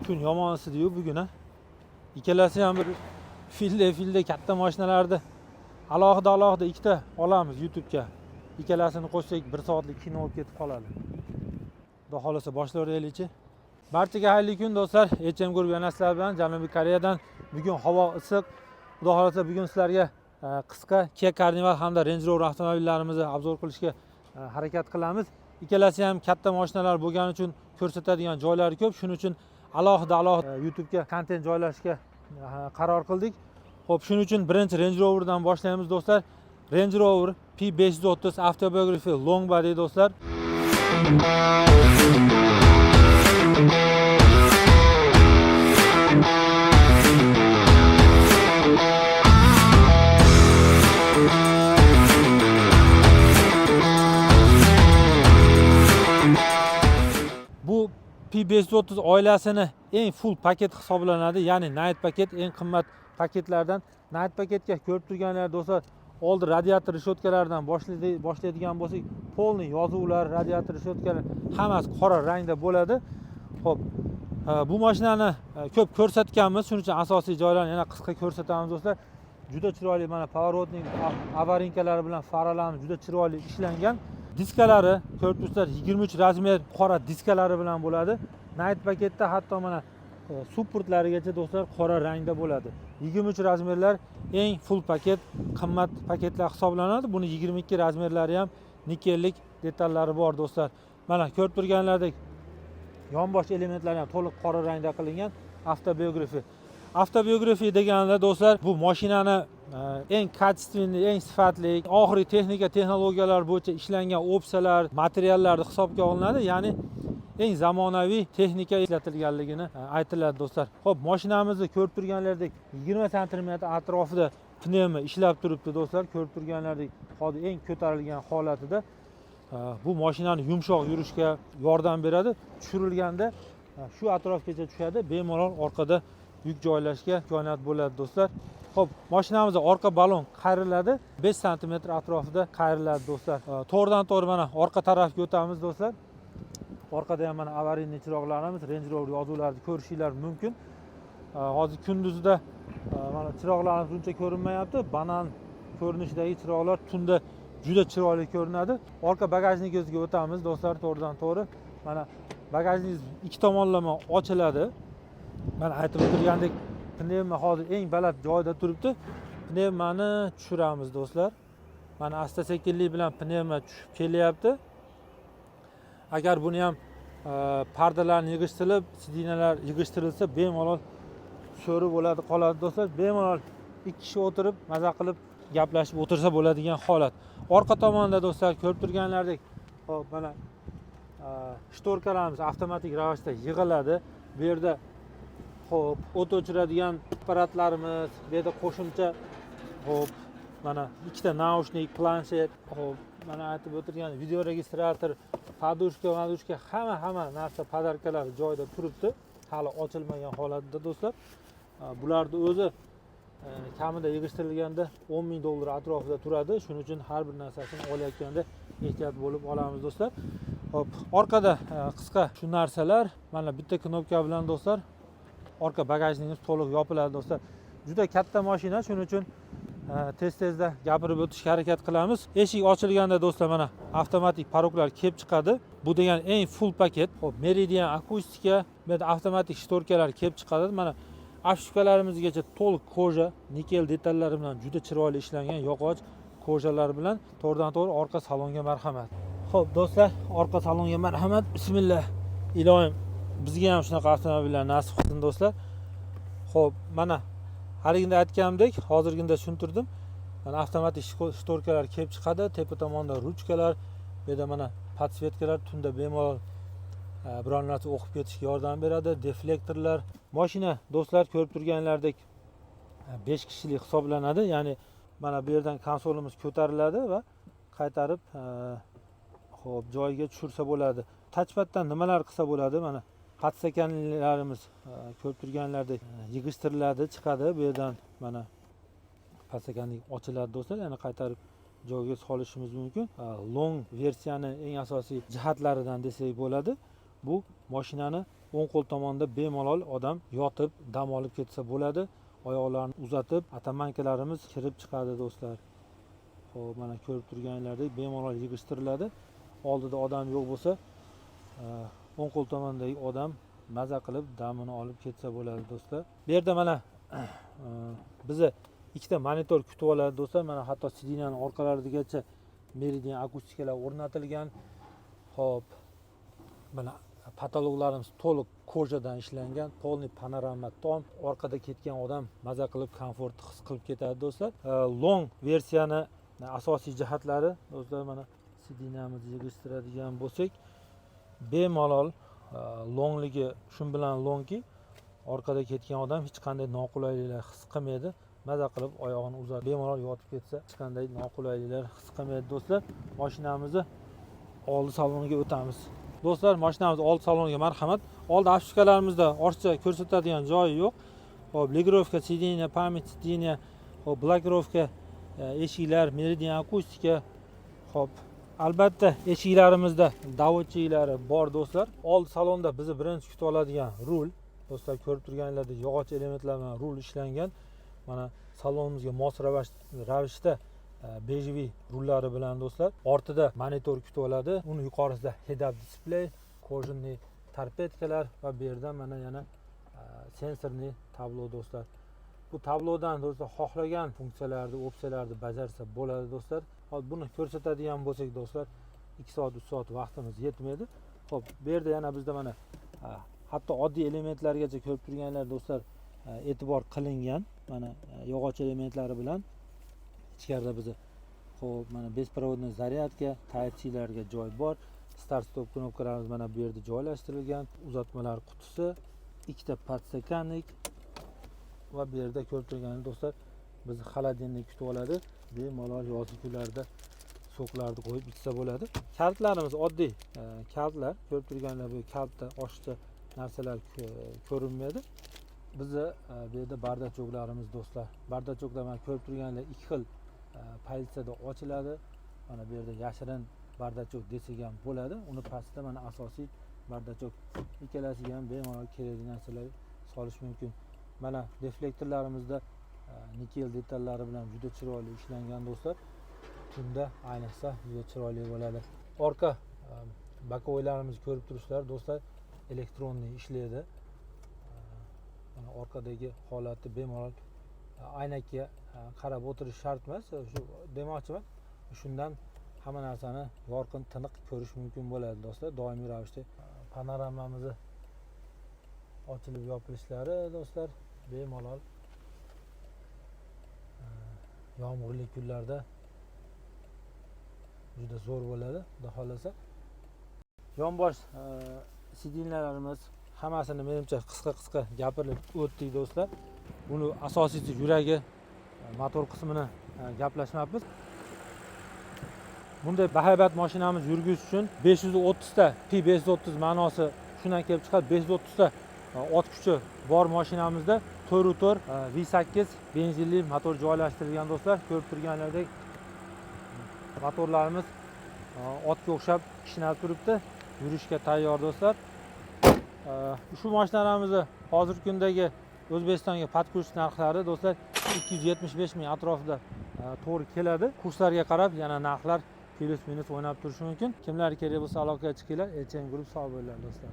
kun yomonsidiyu bugun ha. Ikkalasi ham bir filda katta mashinalarni alohida ikkita olamiz YouTube'ga. Ikkalasini qo'shsak 1 soatlik kino olib ketib qoladi. Xudo xolasa boshlayveraylikchi. Barchaga xayrli kun do'stlar. HM Group yana sizlar bilan Janubiy Koreyadan. Bugun havo issiq. Xudo xolasa bugun sizlarga qisqa Kia Carnival hamda Range Rover avtomobillarimizni obzor qilishga harakat qilamiz. Ikkalasi ham katta mashinalar bo'lgani uchun ko'rsatadigan joylari ko'p. Shuning uchun alohida YouTube'ga kontent joylashga qaror qildik. Xo'p, shuning uchun birinchi Range Roverdan boshlaymiz do'stlar. Range Rover P530 Autobiography Long Body do'stlar. Bu P530 oilasini eng full paket hisoblanadi. Ya'ni Night paket eng qimmat paketlardan. Night paketga ko'rib turganlar do'stlar, oldi radiator reshetkalaridan boshlaydigan bo'lsak, polni yozuvlar, radiator reshetkalar hammasi qora rangda bo'ladi. Xo'p, bu mashinani ko'p ko'rsatganmiz, shuning uchun asosiy joylarni yana qisqa ko'rsatamiz do'stlar. Juda chiroyli, mana поворотник, avarinkalari bilan faralarimiz juda chiroyli ishlangan. Diskalari ko'rib turibsizlar, 23 razmer qora diskalari bilan bo'ladi. Night paketda hatto mana supportlarigacha do'stlar qora rangda bo'ladi. 23 razmerlar eng full paket, qimmat paketlar hisoblanadi. Buni 22 razmerlari ham nikellik detallari bor do'stlar. Mana ko'rib turganlaridek yonbosh elementlari ham to'liq qora rangda qilingan. Avtobiyografiya deganda do'stlar, bu mashinani eng kачественный, eng sifatli, oxirgi texnologiyalar bo'yicha ishlangan opsiyalar, materiallarni hisobga olinadi. Ya'ni eng zamonaviy texnika ishlatilganligini aytiladi do'stlar. Xo'p, mashinamizni ko'rib turganlaridek 20 sm atrofida pnevma ishlab turibdi do'stlar. Ko'rib turganlaridek hozir eng ko'tarilgan holatida bu mashinani yumshoq yurishga yordam beradi. Tushirilganda shu atrofgacha tushadi. Bemalol orqada yuk joylashga imkoniyat bo'ladi do'stlar. Xo'p, mashinamizda orqa balon qayriladi. 5 sm atrofida qayriladi do'stlar. To'g'ridan-to'g'ri mana orqa tarafga o'tamiz do'stlar. Orqada ham mana avariyniy chiroqlarimiz, Range Rover yozuvlarini ko'rishinglar mumkin. Hozir kunduzda mana chiroqlarimiz uncha ko'rinmayapti. Banan ko'rinishidagi chiroqlar tunda juda chiroyli ko'rinadi. Orqa bagajnigiga o'tamiz do'stlar, to'g'ridan-to'g'ri. Mana bagajningiz ikki tomonlama ochiladi. Mana aytib o'tirgandek, pnevma hozir eng baland joyda turibdi. Pnevmani tushiramiz do'stlar. Mana asta-sekinlik bilan pnevma tushib kelyapti. Agar buni ham pardalarni yig'ishtirilib, sidinalar yig'ishtirilsa, bemalol sho'ri bo'ladi, qoladi do'stlar. Bemalol ikki kishi o'tirib, maza qilib gaplashib o'tirsa bo'ladigan holat. Orqa tomonda do'stlar ko'rib turganlaridek, hop mana shtorkalarimiz avtomatik ravishda yig'iladi. Bu yerda hop o't o'chiradigan apparatlarimiz, bu yerda qo'shimcha hop mana ikkita naushnik, planshet, hop mana aytib o'tirgan video registrator, podushka, hamma narsa podarkalari joyida turibdi. Hali ochilmagan holatda do'stlar. Bularni o'zi kamida yig'ishtirilganda $10,000 atrofida turadi. Shuning uchun har bir narsasini olayotganda ehtiyot bo'lib olamiz do'stlar. Hop, orqada qisqa shu narsalar, mana bitta knopka bilan do'stlar orqa bagajningiz to'liq yopiladi do'stlar. Juda katta mashina, shuning uchun tez-tezda gapirib o'tishga harakat qilamiz. Eshik ochilganda do'stlar mana avtomatik paroklar kelib chiqadi. Bu degan eng full paket. Hop, Meridian akustika, bu yerda avtomatik shtorkalar kelib chiqadi. Mana afshukalarimizgacha to'liq koja, nikel detallari bilan juda chiroyli ishlangan yog'och kojalar bilan to'g'ridan-to'g'ri orqa salonga marhamat. Xo'p, do'stlar, orqa salonga marhamat. Bismillah. Ilohim, bizga ham shunaqa avtomobillar nasib qilsin do'stlar. Xo'p, mana haligida aytganimdek, hozirgina tushuntirdim. Mana avtomatik shtorkalar kelib chiqadi, tepa tomonda ruchkalar, bu yerda mana podsvetkalar, tunda bemalol biror narsa o'qib ketishga yordam beradi, deflektorlar. Mashina do'stlar ko'rib turganlaridek 5 kishilik hisoblanadi. Ya'ni mana bu yerdan konsolimiz ko'tariladi va qaytarib xo'p joyiga tushirsa bo'ladi. Touchpaddan nimalar qilsa bo'ladi? Mana podstakanlarimiz ko'rib turganlaridek yig'ishtiriladi, chiqadi. Bu yerdan mana podstakanlik ochiladi do'stlar. Yana qaytarib joyiga solishimiz mumkin. Long versiyani eng asosiy jihatlaridan desak bo'ladi. Bu mashinani o'ng qo'l tomonda bemalol odam yotib dam olib ketsa bo'ladi. Oyoqlarni uzatib atamankalarimiz kirib chiqadi do'stlar. Xo'p, mana ko'rib turganlaringlardek bemalol yig'ishtiriladi. Oldida odam yo'q bo'lsa, o'ng qo'l tomondagi odam maza qilib damini olib ketsa bo'ladi do'stlar. Bu yerda mana bizni ikkita monitor kutib oladi do'stlar. Mana hatto sidinaning orqalarigacha meridian akustikalar o'rnatilgan. Xo'p, mana patologlarimiz to'liq kojadan ishlangan, polniy panorama tom. Orqada ketgan odam maza qilib komfort his qilib ketadi do'stlar. Long versiyani asosiy jihatlari do'stlar, mana sidinamizni yig'ishtiradigan bo'lsak, bemalol longligi shun bilan longki, orqada ketgan odam hech qanday noqulayliklar his qilmaydi. Maza qilib oyog'ini uzatib bemalol yotib ketsa, hech qanday noqulayliklar his qilmaydi do'stlar. Mashinamizni oldi saloniga o'tamiz. Do'stlar, mashinamiz oldi saloniga marhamat. Oldi afishkalarimizda ortiqcha ko'rsatadigan joyi yo'q. Hop, legirovka sidiniya, pamять sidiniya, hop, blokirovka eshiklar, meridian akustika. Hop, albatta eshiklarimizda davodchiklari bor do'stlar. Oldi salonda bizni birinchi kutib oladigan rul. Do'stlar, ko'rib turganlaringlardek yog'och elementlar bilan rul ishlangan. Mana salonimizga mos ravishda bejiviy rullari bilan do'stlar. Ortida monitor kutib oladi. Uni yuqorisida head-up display, kojinli torpedkalar va bu yerda mana yana sensorli tablo do'stlar. Bu tablodan do'stlar xohlagan funksiyalarni, opsiyalarni bajarsa bo'ladi do'stlar. Hozir buni ko'rsatadigan bo'lsak do'stlar, 2 soat, 3 soat vaqtimiz yetmaydi. Xo'p, bu yerda yana bizda mana hatto oddiy elementlargacha ko'rib turganlar do'stlar e'tibor qilingan. Mana yog'och elementlari bilan ichkarida bizni xo'p, mana besprovodniy zaryadka, Type-C'larga joy bor. Start stop knopkalarimiz mana bu yerda joylashtirilgan. Uzatmalar qutisi, ikkita podstakannik va bu yerda ko'rib turganingiz do'stlar, bizni xolodilnik kutib oladi. Bemalol yozgi kunlarda soklarni qo'yib ichsa bo'ladi. Kaltlarimiz oddiy kaltlar. Ko'rib turganlar bu kaltda oshiqcha narsalar ko'rinmaydi. Bizni bu yerda bardachoklarimiz do'stlar. Bardachoklar mana ko'rib turganlar ikki xil pozitsiyada ochiladi. Mana bu yerda yashirin bardachok desak ham bo'ladi. Uni pastda mana asosiy bardachok. Ikkalasiga ham bemalol kerakli narsalar solish mumkin. Mana deflektorlarimizda nikel detallari bilan juda chiroyli ishlangan do'stlar. Tunda ayniqsa juda chiroyli bo'ladi. Orqa bokovoylarimizni ko'rib turibsizlar do'stlar, elektronli ishlaydi. Mana orqadagi holati bemalol aynaga qarab o'tirish shart emas. Shu demoqchiman. Shundan hamma narsani yorqin, tiniq ko'rish mumkin bo'ladi do'stlar. Doimiy ravishda panoramamizni ochilib yopilishlari do'stlar bemalol yomg'irli kunlarda juda zo'r bo'ladi, xudo xolasa. Yonbosh sidinlarimiz hammasini menimcha qisqa gapirib o'tdik do'stlar. Buni asosiysi yuragi, motor qismini gaplashmayapmiz. Bunday bahaybat mashinamiz yurgish uchun 530 ta P530 ma'nosi shundan kelib chiqadi. 530 ta ot kuchi bor mashinamizda 4x4 V8 benzinli motor joylashtirilgan do'stlar. Ko'rib turganlaringdek motorlarimiz otga o'xshab kishnab turibdi. Yurishga tayyor do'stlar. Shu mashinalarimizni hozirgi kundagi O'zbekistonga podkurs narxlari do'stlar 275 ming atrofida to'g'ri keladi. Kurslarga qarab yana narxlar plus minus o'ynab turishi mumkin. Kimlar kerak bo'lsa aloqaga chiqinglar. Elchen Group sog' bo'linglar do'stlar.